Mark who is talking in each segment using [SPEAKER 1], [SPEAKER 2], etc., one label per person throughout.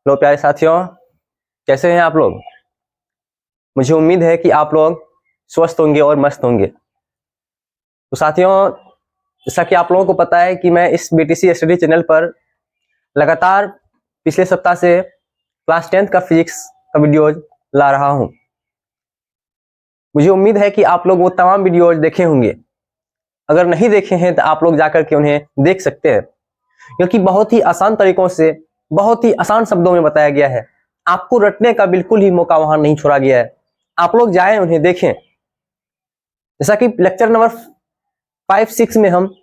[SPEAKER 1] लो प्यारे साथियों, कैसे हैं आप लोग। मुझे उम्मीद है कि आप लोग स्वस्थ होंगे और मस्त होंगे। तो साथियों, जैसा कि आप लोगों को पता है कि मैं इस बीटीसी स्टडी चैनल पर लगातार पिछले सप्ताह से क्लास 10th का फिजिक्स का वीडियो ला रहा हूं। मुझे उम्मीद है कि आप लोग वो तमाम वीडियोज देखे होंगे। अगर नहीं देखे हैं तो आप लोग जाकर के उन्हें देख सकते हैं, क्योंकि बहुत ही आसान तरीकों से, बहुत ही आसान शब्दों में बताया गया है। आपको रटने का बिल्कुल ही मौका वहां नहीं छोड़ा गया है। आप लोग जाएं, उन्हें देखें। जैसा कि लेक्चर नंबर 5-6 में हम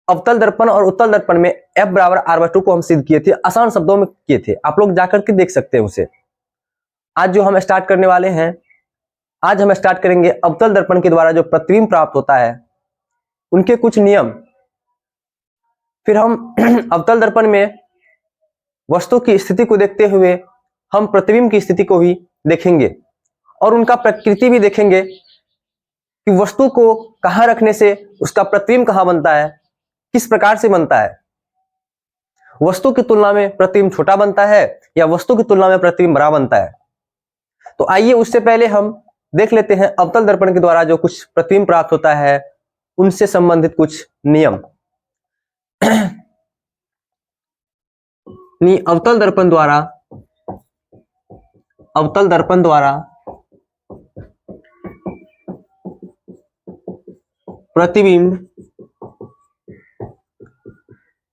[SPEAKER 1] अवतल दर्पण और उत्तल दर्पण में F बराबर R/2 को हम सिद्ध किए थे, आसान शब्दों में किए थे। आप लोग जाकर के देख सकते हैं उसे। आज जो हम स्टार्ट करने वाले हैं, आज हम स्टार्ट करेंगे अवतल दर्पण के द्वारा जो प्रतिबिंब प्राप्त होता है उनके कुछ नियम। फिर हम अवतल दर्पण में वस्तु की स्थिति को देखते हुए हम प्रतिबिंब की स्थिति को भी देखेंगे और उनका प्रकृति भी देखेंगे कि वस्तु को कहां रखने से उसका प्रतिबिंब कहां बनता है, किस प्रकार से बनता है। वस्तु की तुलना में प्रतिबिंब छोटा बनता है या वस्तु की तुलना में प्रतिबिंब बड़ा बनता है। तो आइए उससे पहले हम देख लेते हैं अवतल दर्पण के द्वारा जो कुछ प्रतिबिंब प्राप्त होता है उनसे संबंधित कुछ नियम। अवतल दर्पण द्वारा प्रतिबिंब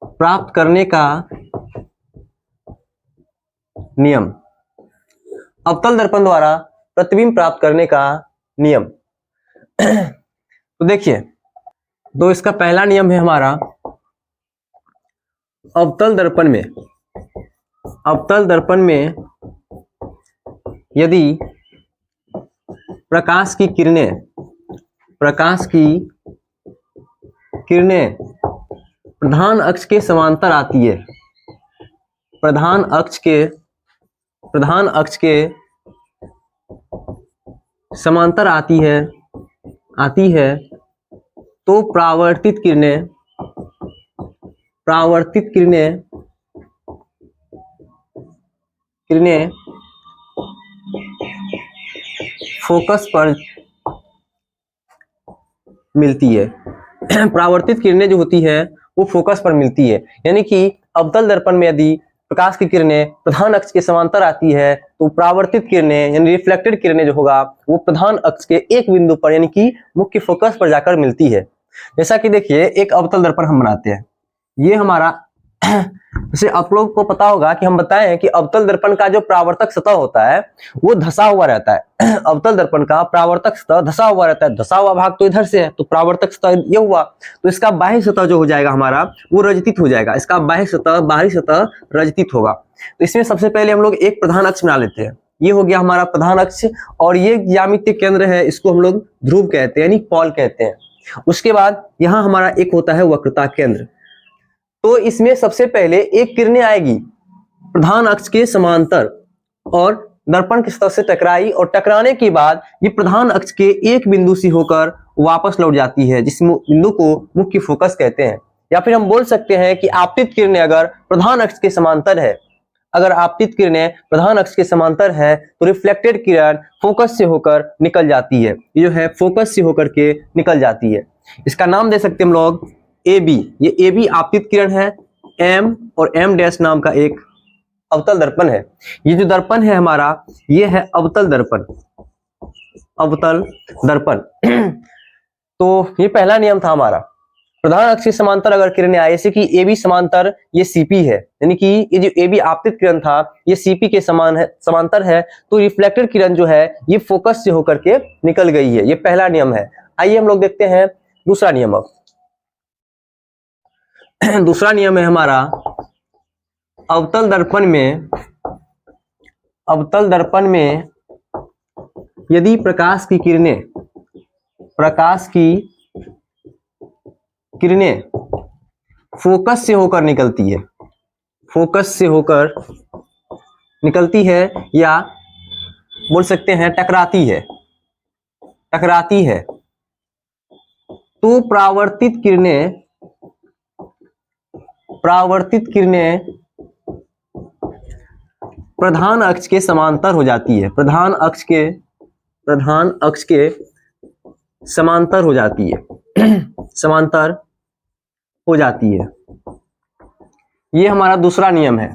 [SPEAKER 1] प्राप्त करने का नियम। अवतल दर्पण द्वारा प्रतिबिंब प्राप्त करने का नियम। तो देखिए, तो इसका पहला नियम है हमारा अवतल दर्पण में यदि प्रकाश की किरणें प्रधान अक्ष के समांतर आती है, प्रधान अक्ष के समांतर आती है तो परावर्तित किरणें फोकस पर मिलती है। परावर्तित किरणें जो होती है वो फोकस पर मिलती है। यानी कि अवतल दर्पण में यदि प्रकाश की किरणें प्रधान अक्ष के समांतर आती है तो परावर्तित किरणें यानी रिफ्लेक्टेड किरणें जो होगा वो प्रधान अक्ष के एक बिंदु पर यानी कि मुख्य फोकस पर जाकर मिलती है। जैसा कि देखिए, एक अवतल दर्पण हम बनाते हैं। ये हमारा जैसे आप लोग को पता होगा कि हम बताएं कि अवतल दर्पण का जो परावर्तक सतह होता है वो धंसा हुआ रहता है। अवतल दर्पण का परावर्तक सतह धंसा हुआ रहता है। धंसा हुआ भाग तो इधर से है, तो परावर्तक सतह ये हुआ, तो इसका बाह्य सतह जो हो जाएगा हमारा वो रजतित हो जाएगा। इसका बाह्य सतह, बाहरी सतह रजतित होगा। तो इसमें सबसे पहले हम लोग एक प्रधान अक्ष बना लेते हैं। ये हो गया हमारा प्रधान अक्ष और ये ज्यामितीय केंद्र है, इसको हम लोग ध्रुव कहते हैं यानी पॉल कहते हैं। उसके बाद यहाँ हमारा एक होता है वक्रता केंद्र। तो इसमें सबसे पहले एक किरणें आएगी प्रधान अक्ष के समांतर और दर्पण की सतह से टकराई, और टकराने के बाद ये प्रधान अक्ष के एक बिंदु से होकर वापस लौट जाती है, जिस बिंदु को मुख्य फोकस कहते हैं। या फिर हम बोल सकते हैं कि आपतित किरणें अगर प्रधान अक्ष के समांतर है, तो रिफ्लेक्टेड किरण फोकस से होकर निकल जाती है। ये जो है फोकस से होकर के निकल जाती है। इसका नाम दे सकते हैं हम लोग AB। ये AB आपतित किरण है। M और M' नाम का एक अवतल दर्पण है। ये जो दर्पण है हमारा, ये है अवतल दर्पण। तो ये पहला नियम था हमारा। प्रधान अक्ष के समांतर अगर किरणें आए, जैसे कि AB समांतर ये CP है, यानी कि ये जो AB आपतित किरण था ये CP के समांतर है, तो रिफ्लेक्टेड किरण जो है ये फोकस से होकर के निकल गई है। ये पहला नियम है। आइए हम लोग देखते हैं दूसरा नियम। अब दूसरा नियम है हमारा अवतल दर्पण में यदि प्रकाश की किरणें फोकस से होकर निकलती है या बोल सकते हैं टकराती है, तो परावर्तित किरणें प्रधान अक्ष के समांतर हो जाती है, प्रधान अक्ष के समांतर हो जाती है समांतर हो जाती है। ये हमारा दूसरा नियम है।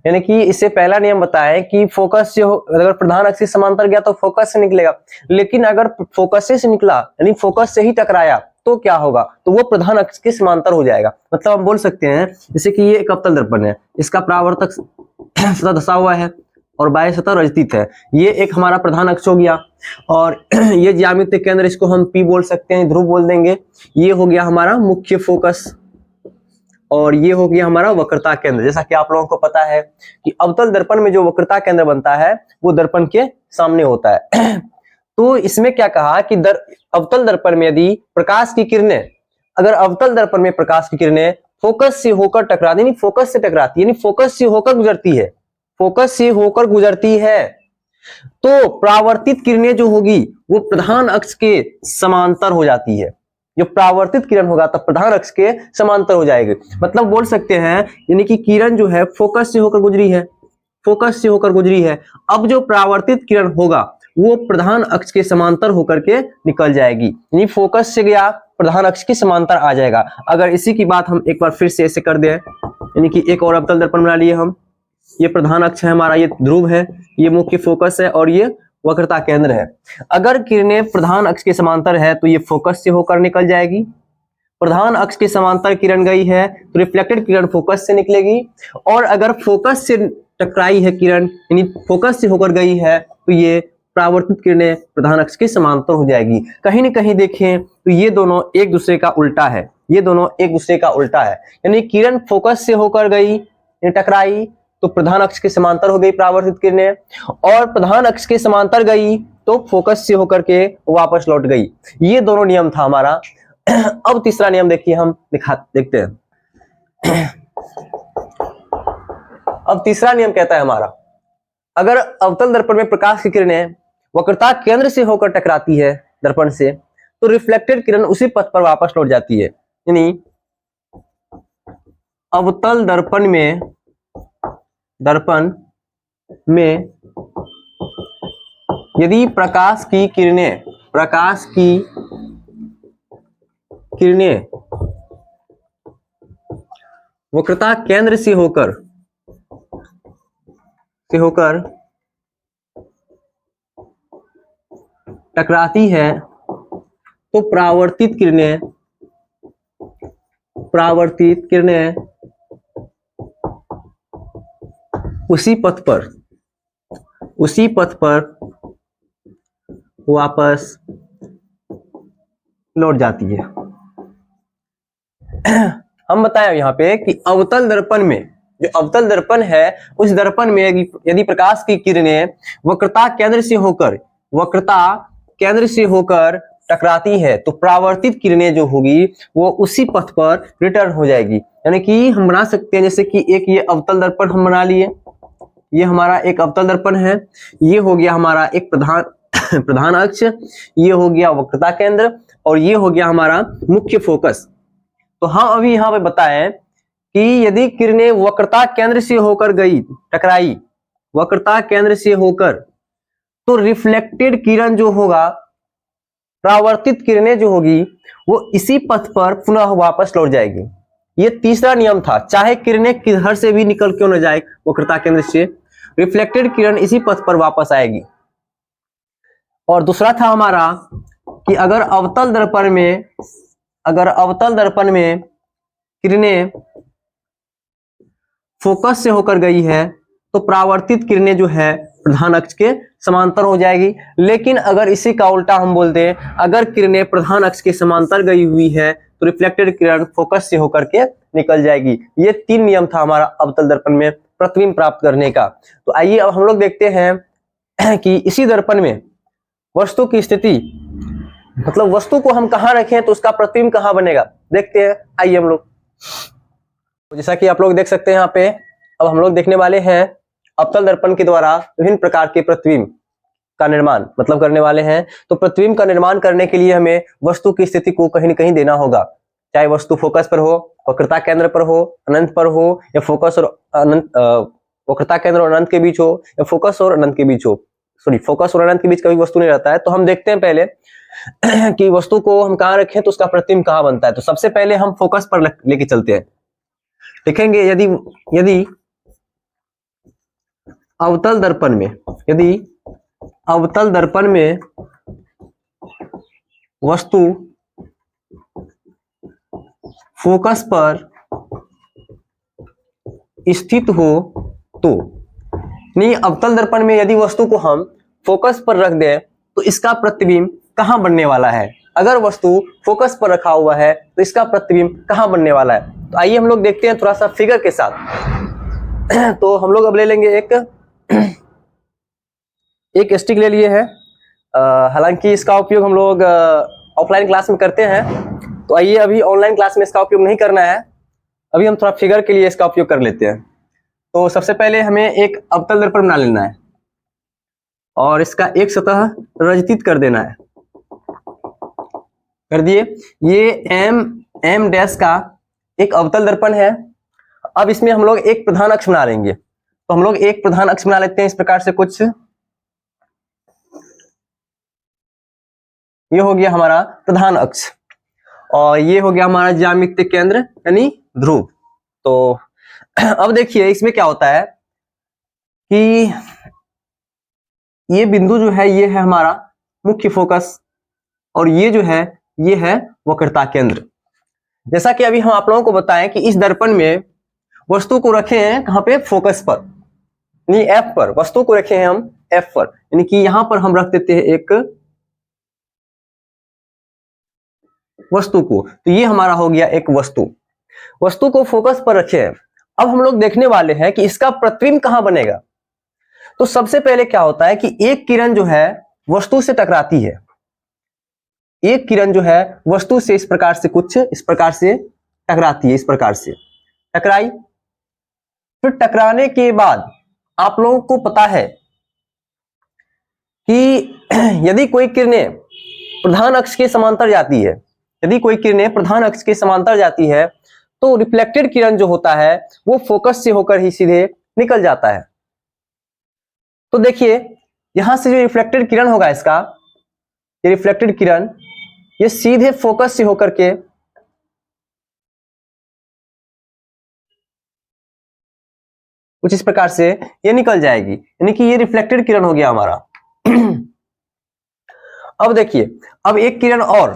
[SPEAKER 1] यानी कि इससे पहला नियम बताया कि फोकस से अगर प्रधान अक्ष से समांतर गया तो फोकस से निकलेगा, लेकिन अगर फोकस से निकला यानी फोकस से ही टकराया तो क्या होगा, तो वो प्रधान अक्ष के समांतर हो जाएगा। मतलब हम बोल सकते हैं जैसे कि ये एक अवतल दर्पण है, इसका परावर्तक सतह धंसा हुआ है और बाह्य सतह रजित है। ये एक हमारा प्रधान अक्ष हो गया और ये ज्यामितीय केंद्र, इसको हम पी बोल सकते हैं, ध्रुव बोल देंगे। ये हो गया हमारा मुख्य फोकस और ये हो गया हमारा वक्रता केंद्र। जैसा कि आप लोगों को पता है कि अवतल दर्पण में जो वक्रता केंद्र बनता है वो दर्पण के सामने होता है। तो इसमें क्या कहा कि अवतल दर्पण में यदि प्रकाश की किरणें, अगर अवतल दर्पण में प्रकाश की किरणें फोकस से होकर टकराती, यानी फोकस से टकराती, यानी फोकस से होकर गुजरती है, फोकस से होकर गुजरती है, तो परावर्तित किरणें जो होगी वो प्रधान अक्ष के समांतर हो जाती है। जो परावर्तित किरण होगा तब प्रधान अक्ष के समांतर हो जाएगी। मतलब बोल सकते हैं यानी कि किरण जो है फोकस से होकर गुजरी है, फोकस से होकर गुजरी है, अब जो परावर्तित किरण होगा वो प्रधान अक्ष के समांतर होकर के निकल जाएगी, यानी फोकस से गया प्रधान अक्ष के समांतर आ जाएगा। अगर इसी की बात हम एक बार फिर से ऐसे कर दें, यानी कि एक और अवतल दर्पण बना लिए हम, ये प्रधान अक्ष है हमारा, ये ध्रुव है, ये मुख्य फोकस है और ये वक्रता केंद्र है। अगर किरणें प्रधान अक्ष के समांतर है तो ये फोकस से होकर निकल जाएगी। प्रधान अक्ष के समांतर किरण गई है तो रिफ्लेक्टेड किरण फोकस से निकलेगी, और अगर फोकस से टकराई है किरण यानी फोकस से होकर गई है तो ये परावर्तित किरणें प्रधान अक्ष के समांतर हो जाएगी। कहीं न कहीं देखें तो ये दोनों एक दूसरे का उल्टा है, ये दोनों एक दूसरे का उल्टा है। यानी किरण फोकस से होकर गई, टकराई तो प्रधान अक्ष के समांतर हो गई परावर्तित किरणें, और प्रधान अक्ष के समांतर गई तो फोकस से होकर के वापस लौट गई। ये दोनों नियम था हमारा। अब तीसरा नियम देखिए, हम देखते हैं। अब तीसरा नियम कहता है हमारा, अगर अवतल दर्पण में प्रकाश की किरणें वक्रता केंद्र से होकर टकराती है दर्पण से, तो रिफ्लेक्टेड किरण उसी पथ पर वापस लौट जाती है। यानी अवतल दर्पण में यदि प्रकाश की किरणें वक्रता केंद्र से होकर टकराती है तो परावर्तित किरणें उसी पथ पर वापस लौट जाती है। हम बताएं यहाँ पे कि अवतल दर्पण में, जो अवतल दर्पण है उस दर्पण में यदि प्रकाश की किरणें वक्रता केंद्र से होकर टकराती है तो परावर्तित किरणें जो होगी वो उसी पथ पर रिटर्न हो जाएगी। यानी कि हम बना सकते हैं जैसे कि एक ये अवतल दर्पण हम बना लिए, ये हमारा एक अवतल दर्पण है, ये हो गया हमारा एक प्रधान अक्ष, ये हो गया वक्रता केंद्र और ये हो गया हमारा मुख्य फोकस। तो हम अभी यहाँ पे बताएं कि यदि किरणें वक्रता केंद्र से होकर गई, टकराई वक्रता केंद्र से होकर, तो रिफ्लेक्टेड किरण जो होगा, परावर्तित किरणें जो होगी वो इसी पथ पर पुनः वापस लौट जाएगी। ये तीसरा नियम था, चाहे किरणें किधर से भी निकल क्यों न जाए वक्रता केंद्र से, रिफ्लेक्टेड किरण इसी पथ पर वापस आएगी। और दूसरा था हमारा कि अगर अवतल दर्पण में किरणें फोकस से होकर गई है तो परावर्तित किरणें जो है प्रधान अक्ष के समांतर हो जाएगी। लेकिन अगर इसी का उल्टा हम बोलते हैं, अगर किरणें प्रधान अक्ष के समांतर गई हुई है तो रिफ्लेक्टेड किरण फोकस से होकर के निकल जाएगी। ये तीन नियम था हमारा अवतल दर्पण में प्रतिबिंब प्राप्त करने का। तो आइए अब हम लोग देखते हैं कि इसी दर्पण में वस्तु की स्थिति, मतलब वस्तु को हम कहाँ रखें तो उसका प्रतिबिंब कहाँ बनेगा, देखते हैं। आइए हम लोग, जैसा कि आप लोग देख सकते हैं यहाँ पे, अब हम लोग देखने वाले हैं अवतल दर्पण के द्वारा विभिन्न प्रकार के प्रतिबिंब का निर्माण मतलब करने वाले हैं। तो प्रतिबिंब का निर्माण करने के लिए हमें वस्तु की स्थिति को कहीं न कहीं देना होगा, चाहे वस्तु फोकस पर हो, वक्रता केंद्र पर हो, अनंत पर हो, या फोकस और अनंत वक्रता केंद्र और अनंत के बीच हो, या फोकस और अनंत के बीच हो, सॉरी फोकस और अनंत के बीच कभी वस्तु नहीं रहता है। तो हम देखते हैं पहले कि वस्तु को हम कहाँ रखें तो उसका प्रतिबिंब कहाँ बनता है। तो सबसे पहले हम फोकस पर लेके चलते हैं। देखेंगे यदि अवतल दर्पण में वस्तु फोकस पर स्थित हो तो, नहीं अवतल दर्पण में यदि वस्तु को हम फोकस पर रख दें तो इसका प्रतिबिंब कहां बनने वाला है। अगर वस्तु फोकस पर रखा हुआ है तो इसका प्रतिबिंब कहां बनने वाला है। तो आइए हम लोग देखते हैं थोड़ा सा फिगर के साथ। तो हम लोग अब ले लेंगे एक स्टिक ले लिए हैं। हालांकि इसका उपयोग हम लोग ऑफलाइन क्लास में करते हैं, तो आइए अभी ऑनलाइन क्लास में इसका उपयोग नहीं करना है। अभी हम थोड़ा फिगर के लिए इसका उपयोग कर लेते हैं। तो सबसे पहले हमें एक अवतल दर्पण बना लेना है और इसका एक सतह रचित कर देना है। कर दिए। ये एम डैश का एक अवतल दर्पण है। अब इसमें हम लोग एक प्रधान अक्ष बना लेंगे। तो हम लोग एक प्रधान अक्ष बना लेते हैं इस प्रकार से कुछ। ये हो गया हमारा प्रधान अक्ष और ये हो गया हमारा ज्यामितीय केंद्र यानी ध्रुव। तो अब देखिए इसमें क्या होता है कि ये बिंदु जो है ये है हमारा मुख्य फोकस और ये जो है ये है वक्रता केंद्र। जैसा कि अभी हम आप लोगों को बताएं कि इस दर्पण में वस्तु को रखे हैं कहां पे, फोकस पर, यानी एफ पर। वस्तु को रखे हैं हम एफ पर, यानी कि यहां पर हम रख देते हैं एक वस्तु को। तो ये हमारा हो गया एक वस्तु को फोकस पर रखे हैं। अब हम लोग देखने वाले हैं कि इसका प्रतिबिंब कहां बनेगा। तो सबसे पहले क्या होता है कि एक किरण जो है वस्तु से टकराती है। एक किरण जो है वस्तु से इस प्रकार से कुछ इस प्रकार से टकराती है, इस प्रकार से टकराई। फिर टकराने के बाद आप लोगों को पता है कि यदि कोई किरणें प्रधान अक्ष के समांतर जाती है, यदि कोई किरणें प्रधान अक्ष के समांतर जाती है तो रिफ्लेक्टेड किरण जो होता है वो फोकस से होकर ही सीधे निकल जाता है। तो देखिए यहां से जो रिफ्लेक्टेड किरण होगा इसका, ये रिफ्लेक्टेड किरण ये सीधे फोकस से होकर के कुछ इस प्रकार से ये निकल जाएगी, यानी कि ये रिफ्लेक्टेड किरण हो गया हमारा। अब देखिए, अब एक किरण और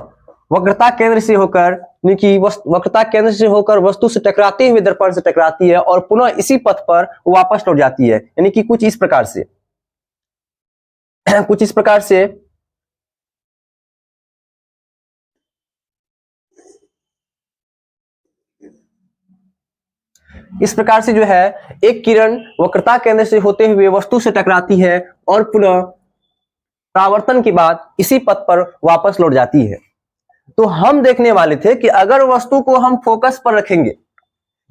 [SPEAKER 1] वक्रता केंद्र से होकर, यानी कि वक्रता केंद्र से होकर वस्तु से टकराते हुए दर्पण से टकराती है और पुनः इसी पथ पर वापस लौट जाती है, यानी कि कुछ इस प्रकार से कुछ इस प्रकार से जो है एक किरण वक्रता केंद्र से होते हुए वस्तु से टकराती है और पुनः परावर्तन के बाद इसी पथ पर वापस लौट जाती है। तो हम देखने वाले थे कि अगर वस्तु को हम फोकस पर रखेंगे,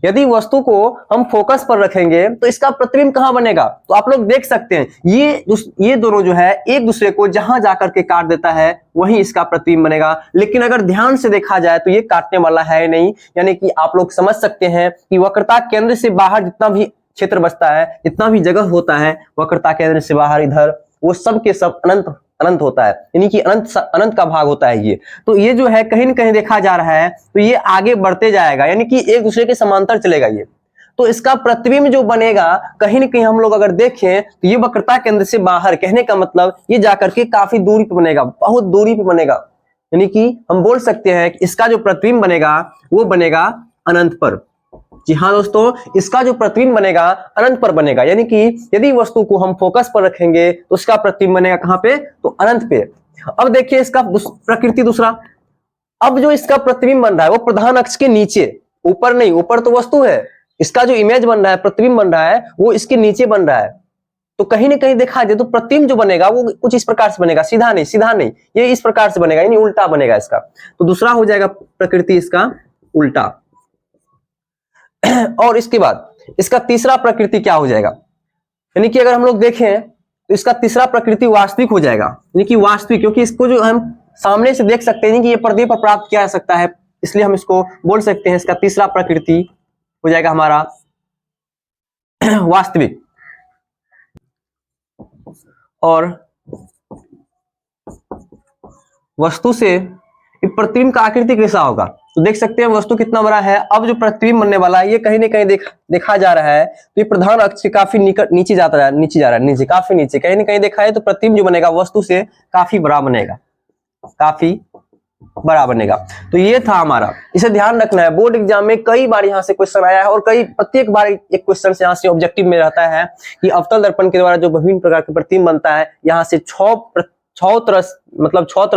[SPEAKER 1] यदि वस्तु को हम फोकस पर रखेंगे तो इसका प्रतिबिंब कहां बनेगा। तो आप लोग देख सकते हैं ये दोनों जो है एक दूसरे को जहां जाकर के काट देता है वहीं इसका प्रतिबिंब बनेगा। लेकिन अगर ध्यान से देखा जाए तो ये काटने वाला है नहीं, यानी कि आप लोग समझ सकते हैं कि वक्रता केंद्र से बाहर जितना भी क्षेत्र बचता है, जितना भी जगह होता है वक्रता केंद्र से बाहर इधर, वो सब के सब अनंत होता है, यानी कि अनंत का भाग होता है ये। तो ये जो है कहीं न कहीं देखा जा रहा है तो ये आगे बढ़ते जाएगा, यानी कि एक दूसरे के समांतर चलेगा ये। तो इसका प्रतिबिंब जो बनेगा कहीं न कहीं हम लोग अगर देखें तो ये वक्रता केंद्र से बाहर, कहने का मतलब ये जाकर के काफी दूरी पर बनेगा, बहुत दूरी पर बनेगा, यानी कि हम बोल सकते हैं कि इसका जो प्रतिबिंब बनेगा वो बनेगा अनंत पर। जी हाँ दोस्तों, इसका जो प्रतिबिंब बनेगा अनंत पर बनेगा, यानी कि यदि वस्तु को हम फोकस पर रखेंगे तो उसका प्रतिबिंब बनेगा कहां पे, तो अनंत पे। अब देखिए इसका प्रकृति दूसरा। अब जो इसका प्रतिबिंब बन रहा है वो प्रधान अक्ष के नीचे, ऊपर नहीं, ऊपर तो वस्तु है, इसका जो इमेज बन रहा है, प्रतिबिंब बन रहा है वो इसके नीचे बन रहा है। तो कहीं ना कहीं देखा जाए तो प्रतिबिंब जो बनेगा वो कुछ इस प्रकार से बनेगा, सीधा नहीं, ये इस प्रकार से बनेगा, यानी उल्टा बनेगा इसका। तो दूसरा हो जाएगा प्रकृति इसका उल्टा। और इसके बाद इसका तीसरा प्रकृति क्या हो जाएगा, यानी कि अगर हम लोग देखें तो इसका तीसरा प्रकृति वास्तविक हो जाएगा, यानी कि वास्तविक, क्योंकि इसको जो हम सामने से देख सकते हैं कि ये पर्दे पर प्राप्त किया जा सकता है, इसलिए हम इसको बोल सकते हैं इसका तीसरा प्रकृति हो जाएगा हमारा वास्तविक। और वस्तु से प्रतिबिंब का आकृति कैसा होगा। तो देख सकते हैं वस्तु कितना बड़ा है। अब जो प्रतिबिंब बनने वाला है ये कहीं ना कहीं देखा जा रहा है तो ये प्रधान अक्ष के काफी निकट नीचे जा रहा है, नीचे काफी नीचे कहीं ना कहीं देखा है तो प्रतिबिंब जो बनेगा वस्तु से काफी बड़ा बनेगा, काफी बड़ा बनेगा। तो ये था हमारा, इसे ध्यान रखना है। बोर्ड एग्जाम में कई बार यहाँ से क्वेश्चन आया है और प्रत्येक बार एक क्वेश्चन यहाँ से ऑब्जेक्टिव में रहता है कि अवतल दर्पण के द्वारा जो विभिन्न प्रकार के प्रतिबिंब बनता है, यहाँ से छह तरह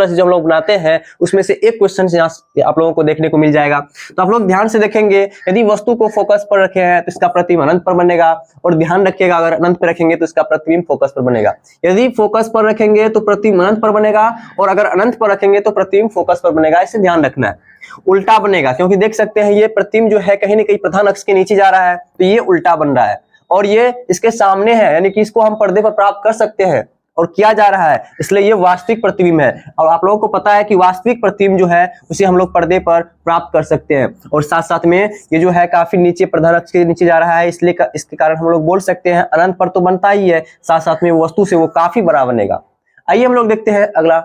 [SPEAKER 1] से जो हम लोग बनाते हैं उसमें से एक क्वेश्चन से यहाँ आप लोगों को देखने को मिल जाएगा। तो आप लोग ध्यान से देखेंगे, यदि वस्तु को फोकस पर रखे हैं तो इसका प्रतिबिंब अनंत पर बनेगा, और ध्यान रखिएगा अगर अनंत पर रखेंगे तो इसका प्रतिबिंब फोकस पर बनेगा। यदि फोकस पर रखेंगे तो प्रतिबिंब अनंत पर बनेगा, और अगर अनंत पर रखेंगे तो प्रतिबिंब फोकस पर बनेगा। इसे ध्यान रखना है। उल्टा बनेगा, क्योंकि देख सकते हैं ये प्रतिबिंब जो है कहीं ना कहीं प्रधान अक्ष के नीचे जा रहा है तो ये उल्टा बन रहा है, और ये इसके सामने है, यानी कि इसको हम पर्दे पर प्राप्त कर सकते हैं और किया जा रहा है, इसलिए ये वास्तविक प्रतिबिंब है। और आप लोगों को पता है कि वास्तविक प्रतिबिंब जो है उसे हम लोग पर्दे पर प्राप्त कर सकते हैं। और साथ साथ में ये जो है काफी नीचे प्रधान अक्ष के नीचे जा रहा है, इसलिए इसके कारण हम लोग बोल सकते हैं अनंत पर तो बनता ही है, साथ साथ में वस्तु से वो काफी बड़ा बनेगा। आइए हम लोग देखते हैं अगला।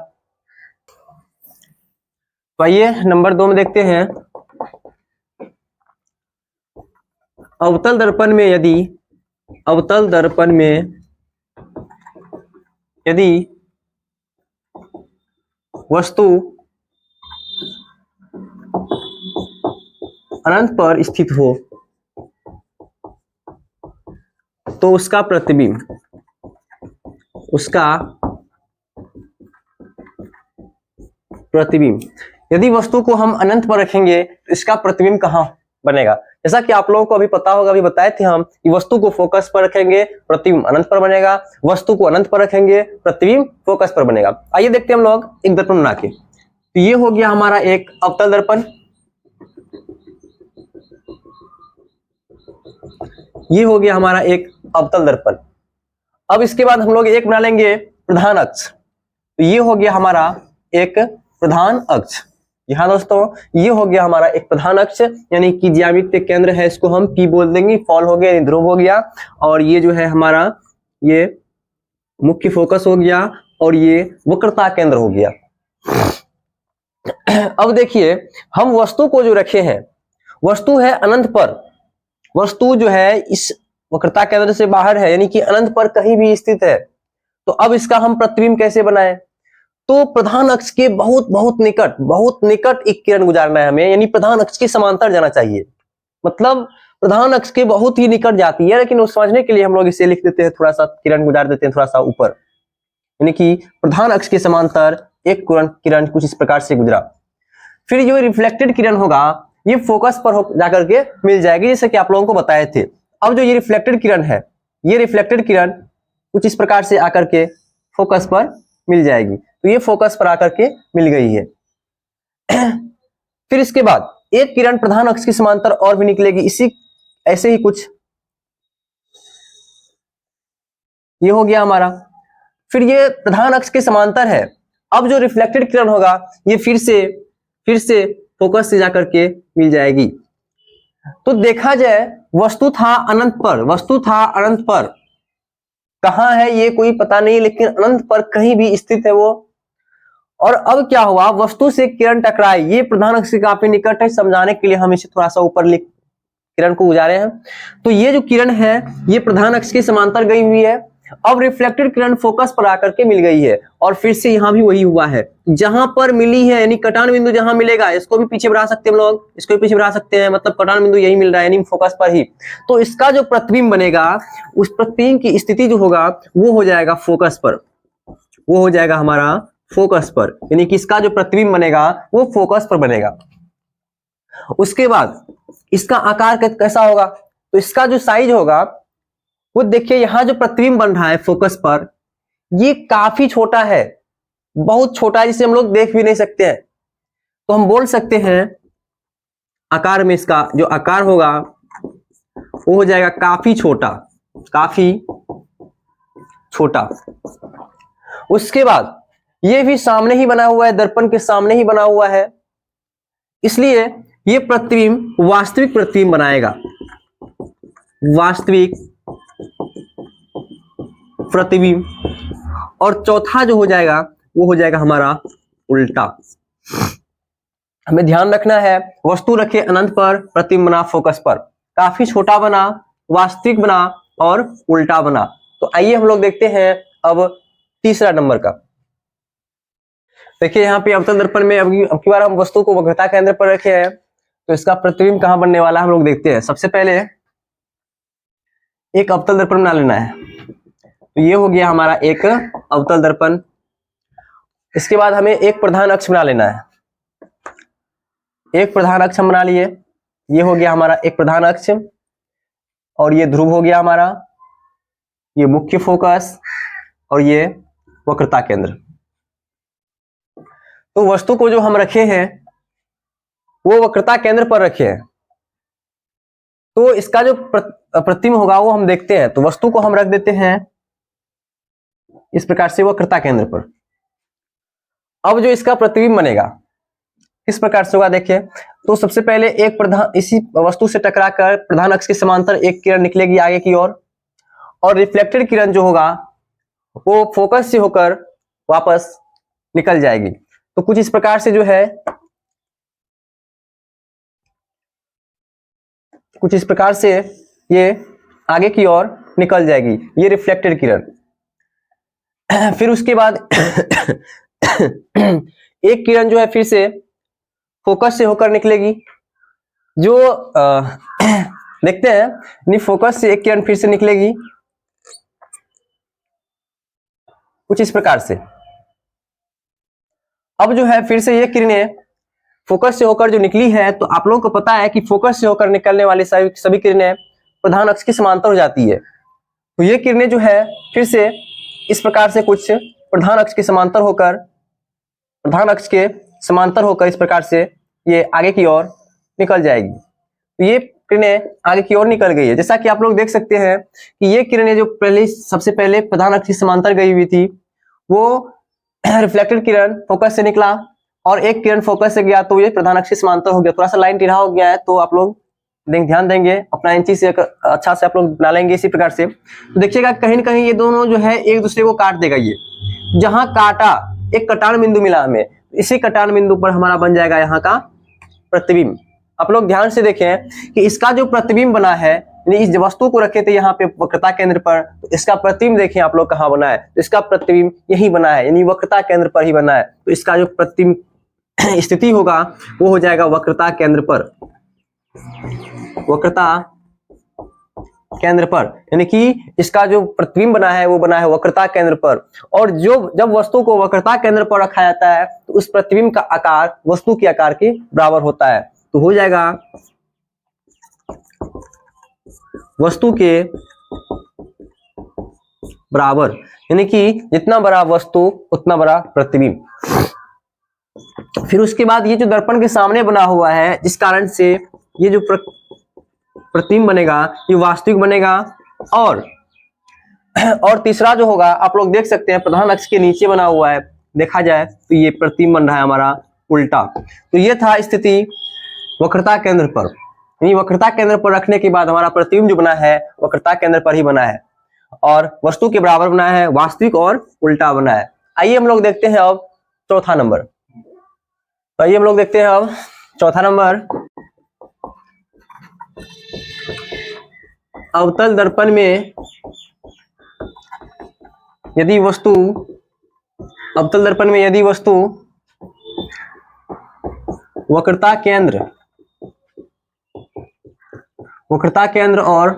[SPEAKER 1] तो आइए नंबर 2 में देखते हैं। अवतल दर्पण में यदि वस्तु अनंत पर स्थित हो तो उसका प्रतिबिंब यदि वस्तु को हम अनंत पर रखेंगे तो इसका प्रतिबिंब कहां बनेगा। जैसा कि आप लोगों को अभी पता होगा, अभी बताए थे हम कि वस्तु को फोकस पर रखेंगे प्रतिबिंब अनंत पर बनेगा, वस्तु को अनंत पर रखेंगे प्रतिबिंब फोकस पर बनेगा। आइए देखते हैं हम लोग एक दर्पण बना के। तो ये हो गया हमारा एक अवतल दर्पण, ये हो गया हमारा एक अवतल दर्पण। अब इसके बाद हम लोग एक बना लेंगे प्रधान अक्ष। तो ये हो गया हमारा एक प्रधान अक्ष। यहाँ दोस्तों ये हो गया हमारा एक प्रधान अक्ष, यानी कि ज्यामितीय केंद्र है, इसको हम P बोल देंगे, फॉल हो गया, ध्रुव हो गया, और ये जो है हमारा ये मुख्य फोकस हो गया, और ये वक्रता केंद्र हो गया। अब देखिए हम वस्तु को जो रखे हैं, वस्तु है अनंत पर, वस्तु जो है इस वक्रता केंद्र से बाहर है, यानी कि अनंत पर कहीं भी स्थित है। तो अब इसका हम प्रतिबिंब कैसे बनाएं। तो प्रधान अक्ष के बहुत निकट एक किरण गुजारना है हमें, यानी प्रधान अक्ष के समांतर जाना चाहिए। मतलब प्रधान अक्ष के बहुत ही निकट जाती है, लेकिन उस समझने के लिए हम लोग इसे लिख देते हैं, थोड़ा सा किरण गुजार देते हैं थोड़ा सा ऊपर, यानी कि प्रधान अक्ष के समांतर एक किरण कुछ इस प्रकार से गुजरा। फिर जो रिफ्लेक्टेड किरण होगा ये फोकस पर जाकर के मिल जाएगी, जैसे कि आप लोगों को बताए थे। अब जो ये रिफ्लेक्टेड किरण है, ये रिफ्लेक्टेड किरण कुछ इस प्रकार से आकर के फोकस पर मिल जाएगी। तो ये फोकस पर आकर के मिल गई है। फिर इसके बाद एक किरण प्रधान अक्ष के समांतर और भी निकलेगी, ऐसे ही कुछ ये हो गया हमारा। फिर ये प्रधान अक्ष के समांतर है। अब जो रिफ्लेक्टेड किरण होगा ये फिर से फोकस से जाकर के मिल जाएगी। तो देखा जाए वस्तु था अनंत पर, कहां है ये कोई पता नहीं, लेकिन अनंत पर कहीं भी स्थित है वो। और अब क्या हुआ, वस्तु से किरण टकराई, ये प्रधान अक्ष से काफी निकट है, समझाने के लिए हम इसे थोड़ा सा ऊपर लिख किरण को गुजारे हैं। तो ये जो किरण है ये प्रधान अक्ष के समांतर गई हुई है। अब रिफ्लेक्टेड किरण फोकस पर आकर के मिल गई है, और फिर से यहां भी वही हुआ है, जहां पर मिली है, यानी कटान बिंदु जहां मिलेगा, इसको भी पीछे बढ़ा सकते हैं हम लोग, इसको भी पीछे बढ़ा सकते हैं, मतलब कटान बिंदु यही मिल रहा है, यानी फोकस पर ही। तो इसका जो प्रतिबिंब बनेगा, उस प्रतिबिंब की स्थिति जो होगा वो हो जाएगा फोकस पर, वो हो जाएगा हमारा फोकस पर, यानी कि इसका जो प्रतिबिंब बनेगा वो फोकस पर बनेगा। उसके बाद इसका आकार कैसा होगा, तो इसका जो साइज होगा वो देखिए, यहां जो प्रतिबिंब बन रहा है फोकस पर ये काफी छोटा है, बहुत छोटा है, जिसे हम लोग देख भी नहीं सकते हैं। तो हम बोल सकते हैं आकार में इसका जो आकार होगा वो हो जाएगा काफी छोटा। उसके बाद ये भी सामने ही बना हुआ है, दर्पण के सामने ही बना हुआ है, इसलिए ये प्रतिबिंब वास्तविक प्रतिबिंब बनाएगा, वास्तविक प्रतिबिंब। और चौथा जो हो जाएगा वो हो जाएगा हमारा उल्टा। हमें ध्यान रखना है, वस्तु रखे अनंत पर, प्रतिबिंब बना फोकस पर, काफी छोटा बना, वास्तविक बना और उल्टा बना। तो आइए हम लोग देखते हैं अब तीसरा नंबर का। देखिए यहाँ पे अवतल दर्पण में अब की बार हम वस्तु को वक्रता केंद्र पर रखे हैं, तो इसका प्रतिबिंब कहां बनने वाला है हम लोग देखते हैं। सबसे पहले एक अवतल दर्पण बना लेना है, तो ये हो गया हमारा एक अवतल दर्पण। इसके बाद हमें एक प्रधान अक्ष बना लेना है। एक प्रधान अक्ष हम बना लिए, ये हो गया हमारा एक प्रधान अक्ष, और ये ध्रुव हो गया हमारा, ये मुख्य फोकस और ये वक्रता केंद्र। तो वस्तु को जो हम रखे हैं वो वक्रता केंद्र पर रखे हैं, तो इसका जो प्रतिबिंब होगा वो हम देखते हैं। तो वस्तु को हम रख देते हैं इस प्रकार से वक्रता केंद्र पर। अब जो इसका प्रतिबिंब बनेगा किस प्रकार से होगा देखिए। तो सबसे पहले एक प्रधान, इसी वस्तु से टकराकर प्रधान अक्ष के समांतर एक किरण निकलेगी आगे की ओर, और रिफ्लेक्टेड किरण जो होगा वो फोकस से होकर वापस निकल जाएगी। तो कुछ इस प्रकार से जो है, कुछ इस प्रकार से ये आगे की ओर निकल जाएगी, ये रिफ्लेक्टेड किरण। फिर उसके बाद एक किरण जो है फिर से फोकस से होकर निकलेगी, जो देखते हैं, फोकस से एक किरण फिर से निकलेगी कुछ इस प्रकार से। अब जो है फिर से ये किरणें फोकस से होकर जो निकली है, तो आप लोगों को पता है कि फोकस से होकर निकलने वाली सभी किरणें प्रधान अक्ष के समांतर हो जाती है। तो ये किरणें जो है फिर से इस प्रकार से कुछ प्रधान अक्ष के समांतर होकर इस प्रकार से ये आगे की ओर निकल जाएगी। तो ये किरणें आगे की ओर निकल गई है। जैसा कि आप लोग देख सकते हैं कि ये किरणें जो सबसे पहले प्रधान अक्ष के समांतर गई हुई थी, वो रिफ्लेक्टेड किरण फोकस से निकला और एक किरण फोकस से गया, तो ये प्रधान अक्ष के समांतर हो गया। थोड़ा सा लाइन टेढ़ा हो गया है, तो आप लोग ध्यान देंगे, अपना इंची से अच्छा से आप लोग बना लेंगे इसी प्रकार से। तो देखिएगा कहीं ना कहीं ये दोनों जो है एक दूसरे को काट देगा। ये जहां काटा, एक कटान बिंदु मिला हमें, इसी कटान बिंदु पर हमारा बन जाएगा यहाँ का प्रतिबिंब। आप लोग ध्यान से देखें कि इसका जो प्रतिबिंब बना है, इस वस्तु को रखे थे यहाँ पे वक्रता केंद्र पर, तो इसका प्रतिबिंब देखें आप लोग कहाँ बना है, तो इसका प्रतिबिंब यही बना है, यानी वक्रता केंद्र पर ही बना है। तो इसका जो प्रतिबिंब स्थिति होगा वो हो जाएगा वक्रता केंद्र पर, वक्रता केंद्र पर, यानी कि इसका जो प्रतिबिंब बना है वो बना है वक्रता केंद्र पर। और जब वस्तु को वक्रता केंद्र पर रखा जाता है तो उस प्रतिबिंब का आकार वस्तु के आकार के बराबर होता है। तो हो जाएगा वस्तु के बराबर, यानी कि जितना बड़ा वस्तु उतना बड़ा प्रतिबिंब। फिर उसके बाद ये जो दर्पण के सामने बना हुआ है, जिस कारण से ये जो प्रतिबिंब बनेगा ये वास्तविक बनेगा। और तीसरा जो होगा आप लोग देख सकते हैं प्रधान अक्ष के नीचे बना हुआ है, देखा जाए तो ये प्रतिबिंब बन रहा है हमारा उल्टा। तो ये था स्थिति वक्रता केंद्र पर, यानी वक्रता केंद्र पर रखने के बाद हमारा प्रतिबिंब जो बना है वक्रता केंद्र पर ही बना है और वस्तु के बराबर बना है, वास्तविक और उल्टा बना है। आइए हम लोग देखते हैं अब चौथा नंबर। तो आइए हम लोग देखते हैं अब चौथा नंबर। अवतल दर्पण में यदि वस्तु वक्रता केंद्र और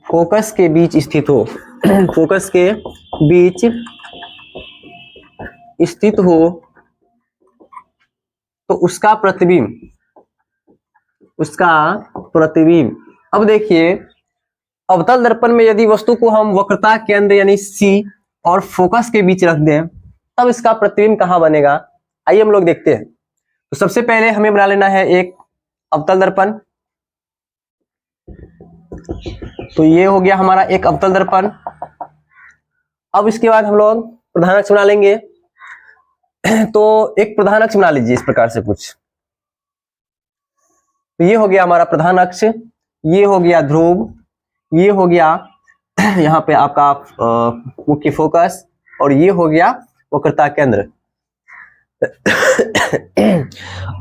[SPEAKER 1] फोकस के बीच स्थित हो, फोकस के बीच स्थित हो, तो उसका प्रतिबिंब। अब देखिए अवतल दर्पण में यदि वस्तु को हम वक्रता केंद्र यानी सी और फोकस के बीच रख दें, तब इसका प्रतिबिंब कहां बनेगा, आइए हम लोग देखते हैं। तो सबसे पहले हमें बना लेना है एक अवतल दर्पण। तो ये हो गया हमारा एक अवतल दर्पण। अब इसके बाद हम लोग प्रधान अक्ष बना लेंगे। तो एक प्रधान अक्ष बना लीजिए इस प्रकार से कुछ। तो ये हो गया हमारा प्रधान अक्ष, ये हो गया ध्रुव, ये हो गया यहाँ पे आपका मुख्य फोकस, और ये हो गया वक्रता केंद्र।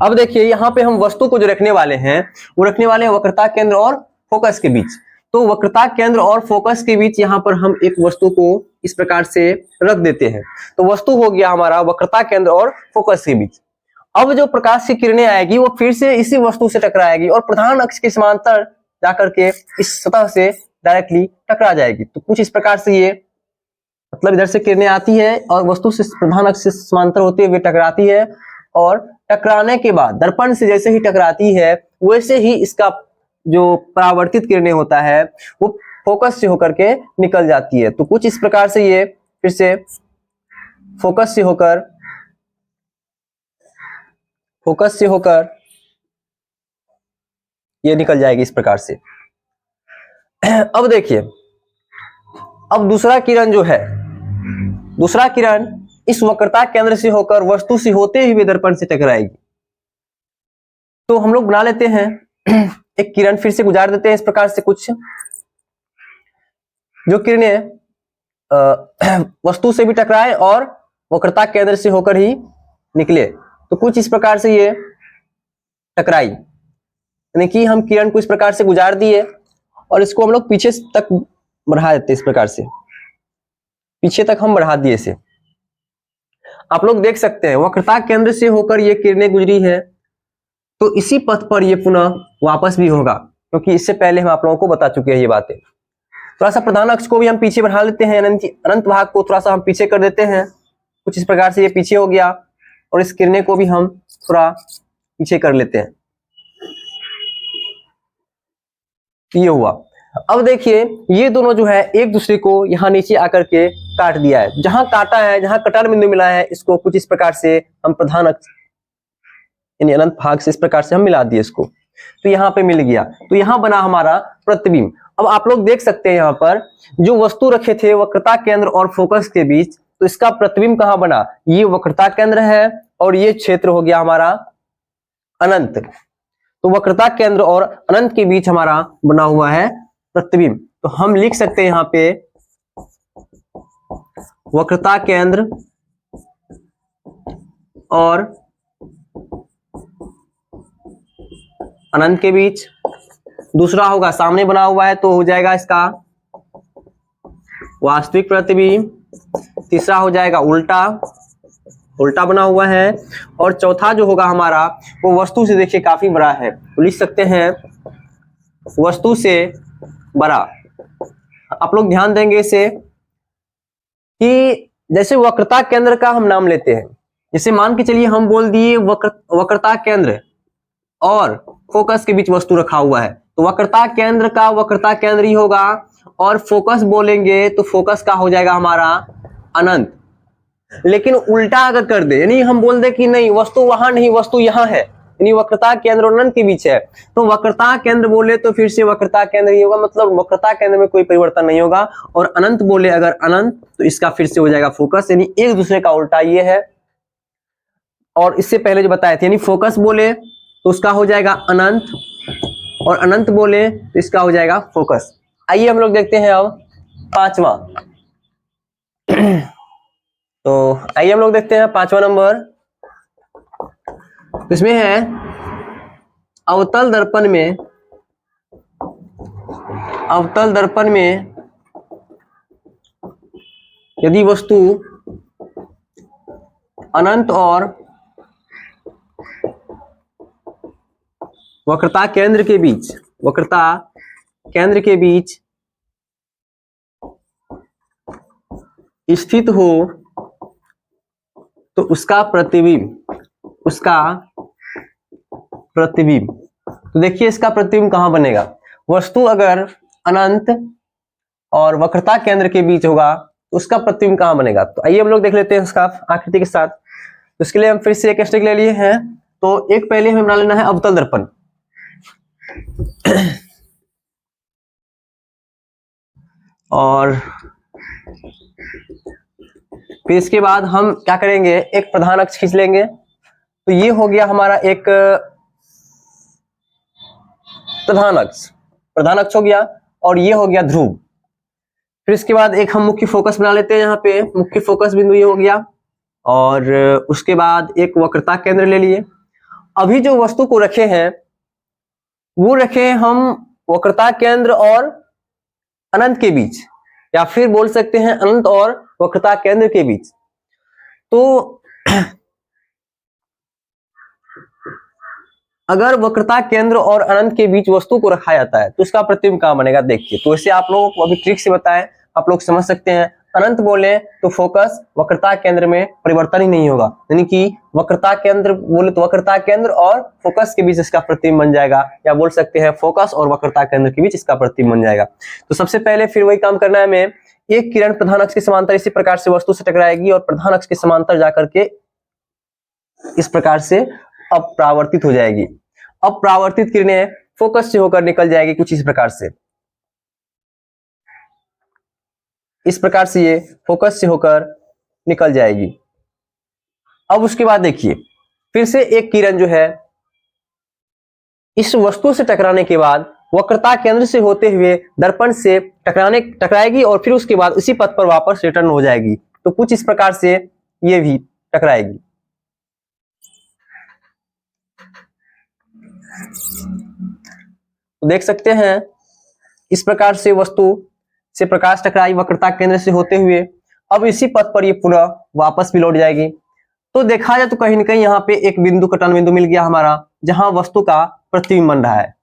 [SPEAKER 1] अब देखिए यहाँ पे हम वस्तु को जो रखने वाले हैं वो रखने वाले हैं वक्रता केंद्र और फोकस के बीच। तो वक्रता केंद्र और फोकस के बीच यहाँ पर हम एक वस्तु को इस प्रकार से रख देते हैं। तो वस्तु हो गया हमारा वक्रता केंद्र और फोकस के बीच। अब जो प्रकाश की किरणें आएगी वो फिर से इसी वस्तु से टकराएगी और प्रधान अक्ष के समांतर जाकर के इस सतह से डायरेक्टली टकरा जाएगी। तो कुछ इस प्रकार से ये मतलब इधर से किरणें आती है और वस्तु से प्रधान अक्ष से समांतर होते हुए टकराती है, और टकराने के बाद दर्पण से जैसे ही टकराती है वैसे ही इसका जो परावर्तित किरणें होता है वो फोकस से होकर के निकल जाती है। तो कुछ इस प्रकार से ये फिर से फोकस से होकर ये निकल जाएगी इस प्रकार से। अब देखिए, अब दूसरा किरण जो है, दूसरा किरण इस वक्रता केंद्र से होकर वस्तु से होते हुए दर्पण से टकराएगी। तो हम लोग बना लेते हैं एक किरण फिर से गुजार देते हैं इस प्रकार से, कुछ जो किरणें वस्तु से भी टकराए और वक्रता केंद्र से होकर ही निकले। तो कुछ इस प्रकार से ये टकराई, यानी कि हम किरण को इस प्रकार से गुजार दिए और इसको हम लोग पीछे तक बढ़ा देते इस प्रकार से, पीछे तक हम बढ़ा दिए इसे। आप लोग देख सकते हैं वक्रता केंद्र से होकर ये किरणें गुजरी है, तो इसी पथ पर ये पुनः वापस भी होगा, क्योंकि इससे पहले हम आप लोगों को बता चुके हैं ये बातें। थोड़ा सा प्रधान अक्ष को भी हम पीछे बढ़ा लेते हैं, अनंत भाग को थोड़ा सा हम पीछे कर देते हैं। कुछ इस प्रकार से ये पीछे हो गया और इस किरणें को भी हम थोड़ा पीछे कर लेते हैं। ये हुआ। अब देखिए ये दोनों जो है एक दूसरे को यहाँ नीचे आकर के काट दिया है। जहां काटा है, जहां कटार बिंदु मिला है, इसको कुछ इस प्रकार से हम प्रधान अक्ष यानी अनंत भाग से इस प्रकार से हम मिला दिए इसको, तो यहाँ पे मिल गया। तो यहाँ बना हमारा प्रतिबिंब। अब आप लोग देख सकते हैं यहाँ पर जो वस्तु रखे थे वक्रता केंद्र और फोकस के बीच, तो इसका प्रतिबिंब कहाँ बना, ये वक्रता केंद्र है और ये क्षेत्र हो गया हमारा अनंत। तो वक्रता केंद्र और अनंत के बीच हमारा बना हुआ है प्रतिबिंब। तो हम लिख सकते हैं यहाँ पे वक्रता केंद्र और अनंत के बीच। दूसरा होगा सामने बना हुआ है तो हो जाएगा इसका वास्तविक प्रतिबिंब। तीसरा हो जाएगा उल्टा, उल्टा बना हुआ है। और चौथा जो होगा हमारा वो वस्तु से देखिए काफी बड़ा है, तो लिख सकते हैं वस्तु से बड़ा। आप लोग ध्यान देंगे इसे कि जैसे वक्रता केंद्र का हम नाम लेते हैं, जैसे मान के चलिए हम बोल दिए वक्रता केंद्र और फोकस के बीच वस्तु रखा हुआ है, तो वक्रता केंद्र का वक्रता केंद्र ही होगा, और फोकस बोलेंगे तो फोकस का हो जाएगा हमारा अनंत। लेकिन उल्टा अगर कर दे, यानी हम बोल दे कि नहीं वस्तु वहां नहीं वस्तु यहाँ है, यानी वक्रता केंद्र और अनंत के बीच है, तो वक्रता केंद्र बोले तो फिर से वक्रता केंद्र ही होगा, मतलब वक्रता केंद्र में कोई परिवर्तन नहीं होगा। और अनंत बोले अगर अनंत, तो इसका फिर से हो जाएगा फोकस, यानी एक दूसरे का उल्टा ये है। और इससे पहले जो बताए थे, यानी फोकस बोले तो उसका हो जाएगा अनंत, और अनंत बोले तो इसका हो जाएगा फोकस। आइए हम लोग देखते हैं अब पांचवा। तो आइए हम लोग देखते हैं पांचवा नंबर। इसमें है अवतल दर्पण में, अवतल दर्पण में यदि वस्तु अनंत और वक्रता केंद्र के बीच, वक्रता केंद्र के बीच स्थित हो तो उसका प्रतिबिंब, उसका प्रतिबिंब। तो देखिए इसका प्रतिबिंब कहां बनेगा, वस्तु अगर अनंत और वक्रता केंद्र के बीच होगा तो उसका प्रतिबिंब कहां बनेगा। तो आइए हम लोग देख लेते हैं उसका आकृति के साथ। तो इसके लिए हम फिर से एक स्टिक ले लिए हैं। तो एक पहले हमें बना लेना है अवतल दर्पण। और फिर इसके बाद हम क्या करेंगे, एक प्रधान अक्ष खींच लेंगे। तो ये हो गया हमारा एक प्रधान अक्ष, प्रधान अक्ष हो गया, और ये हो गया ध्रुव। फिर इसके बाद एक हम मुख्य फोकस बना लेते हैं। यहाँ पे मुख्य फोकस बिंदु ये हो गया, और उसके बाद एक वक्रता केंद्र ले लिए। अभी जो वस्तु को रखे हैं वो रखे हम वक्रता केंद्र और अनंत के बीच, या फिर बोल सकते हैं अनंत और वक्रता केंद्र के बीच। तो अगर वक्रता केंद्र और अनंत के बीच वस्तु को रखा जाता है तो इसका प्रतिबिंब कहां बनेगा, देखिए। तो इसे आप लोगों को अभी ट्रिक से बताएं, आप लोग समझ सकते हैं। अनंत बोले तो फोकस वक्रता केंद्र में परिवर्तन ही नहीं होगा, यानी कि वक्रता केंद्र बोले तो वक्रता केंद्र और फोकस के बीच इसका प्रतिबिंब बन जाएगा, या बोल सकते हैं फोकस और वक्रता केंद्र के बीच इसका प्रतिबिंब बन जाएगा। तो सबसे पहले फिर वही काम करना है हमें। एक किरण प्रधान अक्ष के समांतर इसी प्रकार से वस्तु से टकराएगी और प्रधान अक्ष के समांतर जाकर के इस प्रकार से अपरावर्तित हो जाएगी। अपरावर्तित किरणें फोकस से होकर निकल जाएगी कुछ इस प्रकार से। इस प्रकार से ये फोकस से होकर निकल जाएगी। अब उसके बाद देखिए, फिर से एक किरण जो है इस वस्तु से टकराने के बाद वक्रता केंद्र से होते हुए दर्पण से टकराएगी और फिर उसके बाद उसी पथ पर वापस रिटर्न हो जाएगी। तो कुछ इस प्रकार से ये भी टकराएगी। तो देख सकते हैं इस प्रकार से वस्तु से प्रकाश टकराई वक्रता केंद्र से होते हुए, अब इसी पथ पर ये पुनः वापस भी लौट जाएगी। तो देखा जाए तो कहीं ना कहीं यहाँ पे एक बिंदु कटन बिंदु मिल गया हमारा, जहां वस्तु का प्रतिबिंब बन रहा है।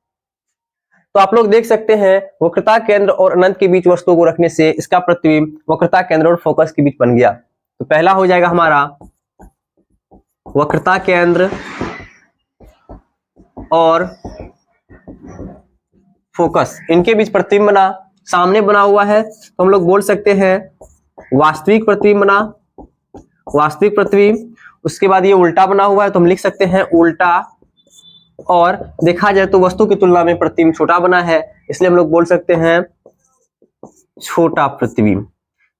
[SPEAKER 1] तो आप लोग देख सकते हैं वक्रता केंद्र और अनंत के बीच वस्तु को रखने से इसका प्रतिबिंब वक्रता केंद्र और फोकस के बीच बन गया। तो पहला हो जाएगा हमारा वक्रता केंद्र और फोकस, इनके बीच प्रतिबिंब बना, सामने बना हुआ है तो हम लोग बोल सकते हैं वास्तविक प्रतिबिंब बना, वास्तविक प्रतिबिंब। उसके बाद ये उल्टा बना हुआ है तो हम लिख सकते हैं उल्टा, और देखा जाए तो वस्तु की तुलना में प्रतिबिंब छोटा बना है इसलिए हम लोग बोल सकते हैं छोटा प्रतिबिंब।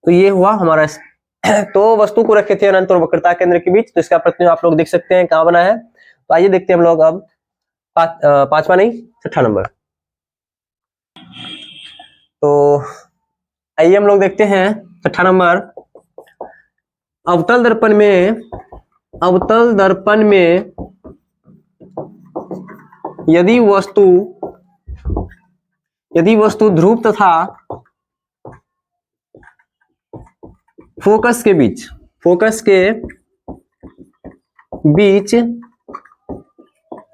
[SPEAKER 1] तो ये हुआ हमारा तो वस्तु को रखे थे अनंत और वक्रता केंद्र के बीच, तो इसका प्रतिबिंब आप लोग देख सकते हैं कहां बना है। तो आइए देखते हैं हम लोग अब पांचवा नहीं छठा नंबर। तो आइए हम लोग देखते हैं छठा नंबर। अवतल दर्पण में यदि वस्तु ध्रुव तथा फोकस के बीच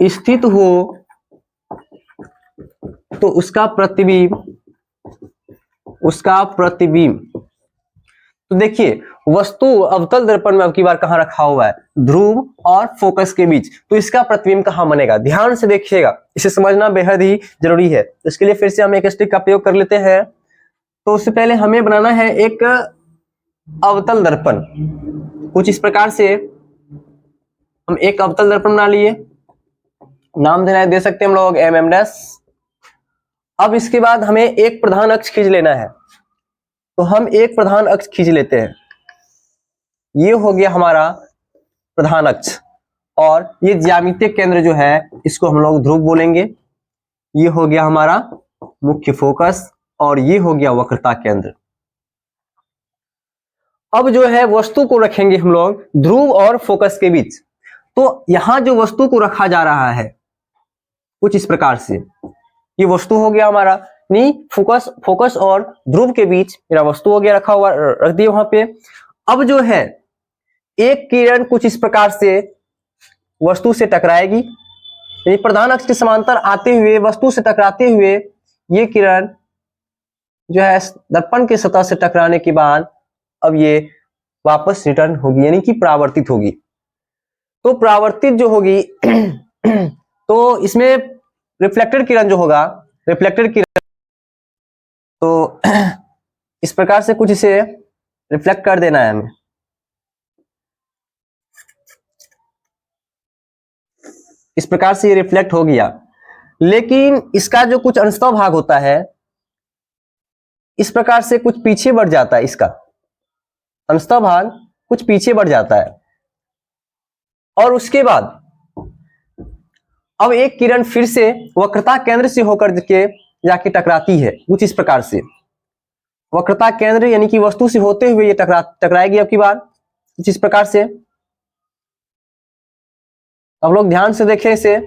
[SPEAKER 1] स्थित हो तो उसका प्रतिबिंब। तो देखिए वस्तु अवतल दर्पण में अब की बार कहां रखा हुआ है, ध्रुव और फोकस के बीच, तो इसका प्रतिबिंब कहां बनेगा, ध्यान से देखिएगा, इसे समझना बेहद ही जरूरी है। इसके लिए फिर से हम एक स्टिक का प्रयोग कर लेते हैं। तो उससे पहले हमें बनाना है एक अवतल दर्पण। कुछ इस प्रकार से हम एक अवतल दर्पण बना लिए, नाम दे सकते हैं हम लोग MM'। अब इसके बाद हमें एक प्रधान अक्ष खींच लेना है, तो हम एक प्रधान अक्ष खींच लेते हैं। ये हो गया हमारा प्रधान अक्ष, और ये ज्यामितीय केंद्र जो है इसको हम लोग ध्रुव बोलेंगे। ये हो गया हमारा मुख्य फोकस, और ये हो गया वक्रता केंद्र। अब जो है वस्तु को रखेंगे हम लोग ध्रुव और फोकस के बीच। तो यहां जो वस्तु को रखा जा रहा है कुछ इस प्रकार से, ये वस्तु हो गया हमारा, नहीं फोकस और ध्रुव के बीच मेरा वस्तु हो गया रखा हुआ, रख दिया वहां पे। अब जो है एक किरण कुछ इस प्रकार से वस्तु से टकराएगी, यानी प्रधान अक्ष के समांतर आते हुए वस्तु से टकराते हुए ये किरण जो है दर्पण की सतह से टकराने के बाद अब ये वापस रिटर्न होगी, यानी कि परावर्तित होगी। तो परावर्तित जो होगी तो इसमें रिफ्लेक्टेड किरण जो होगा, रिफ्लेक्टेड किरण, तो इस प्रकार से कुछ इसे रिफ्लेक्ट कर देना है हमें। इस प्रकार से ये रिफ्लेक्ट हो गया, लेकिन इसका जो कुछ अंशतः भाग होता है इस प्रकार से कुछ पीछे बढ़ जाता है, इसका अंशतः भाग कुछ पीछे बढ़ जाता है। और उसके बाद अब एक किरण फिर से वक्रता केंद्र से होकर के जाके टकराती है कुछ इस प्रकार से। वक्रता केंद्र यानी कि वस्तु से होते हुए ये टकराएगी अब की बार कुछ इस प्रकार से। अब लोग ध्यान से देखें इसे,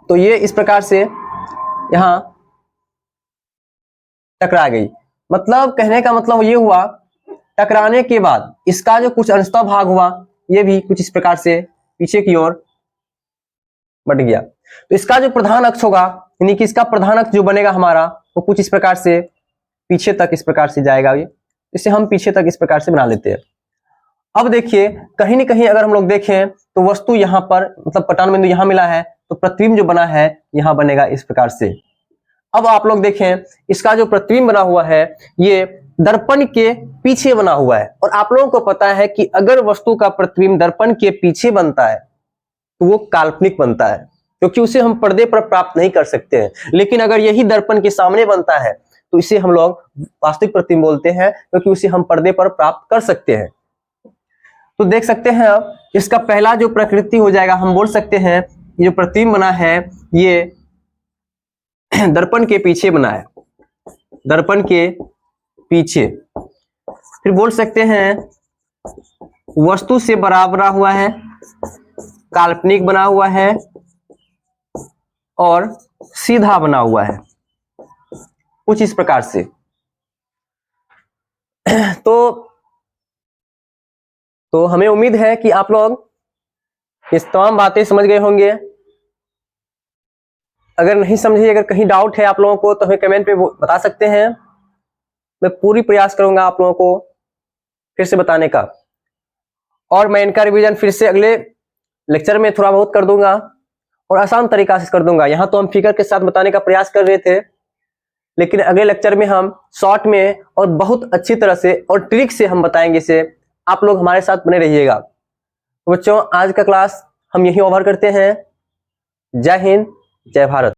[SPEAKER 1] तो ये इस प्रकार से यहां टकरा गई। मतलब कहने का मतलब ये हुआ, टकराने के बाद इसका जो कुछ अंशतः भाग हुआ ये भी कुछ इस प्रकार से पीछे की ओर बढ़ गया। तो इसका जो प्रधान अक्ष होगा, यानी कि इसका प्रधान अक्ष जो बनेगा हमारा, वो कुछ इस प्रकार से पीछे तक इस प्रकार से जाएगा। ये इसे हम पीछे तक इस प्रकार से बना लेते हैं। अब देखिए कहीं ना कहीं अगर हम लोग देखें तो वस्तु यहाँ पर मतलब पटान बिंदु यहाँ मिला है, तो प्रतिबिंब जो बना है यहाँ बनेगा इस प्रकार से। अब आप लोग देखें इसका जो प्रतिबिंब बना हुआ है ये दर्पण के पीछे बना हुआ है, और आप लोगों को पता है कि अगर वस्तु का प्रतिबिंब दर्पण के पीछे बनता है तो वो काल्पनिक बनता है, क्योंकि उसे हम पर्दे पर प्राप्त नहीं कर सकते हैं। लेकिन अगर यही दर्पण के सामने बनता है तो इसे हम लोग वास्तविक प्रतिबिंब बोलते हैं, क्योंकि उसे हम पर्दे पर प्राप्त कर सकते हैं। तो देख सकते हैं अब इसका पहला जो प्रकृति हो जाएगा, हम बोल सकते हैं ये जो प्रतिबिंब बना है ये दर्पण के पीछे बना है, दर्पण के पीछे। फिर बोल सकते हैं वस्तु से बराबरा हुआ है, काल्पनिक बना हुआ है और सीधा बना हुआ है, कुछ इस प्रकार से। तो हमें उम्मीद है कि आप लोग इस तमाम बातें समझ गए होंगे। अगर नहीं समझे, अगर कहीं डाउट है आप लोगों को तो हमें कमेंट पे बता सकते हैं। मैं पूरी प्रयास करूंगा आप लोगों को फिर से बताने का, और मैं इनका रिवीजन फिर से अगले लेक्चर में थोड़ा बहुत कर दूंगा और आसान तरीका से कर दूंगा। यहाँ तो हम फिगर के साथ बताने का प्रयास कर रहे थे, लेकिन अगले लेक्चर में हम शॉर्ट में और बहुत अच्छी तरह से और ट्रिक से हम बताएंगे इसे। आप लोग हमारे साथ बने रहिएगा। तो बच्चों आज का क्लास हम यहीं ओवर करते हैं। जय हिंद, जय भारत।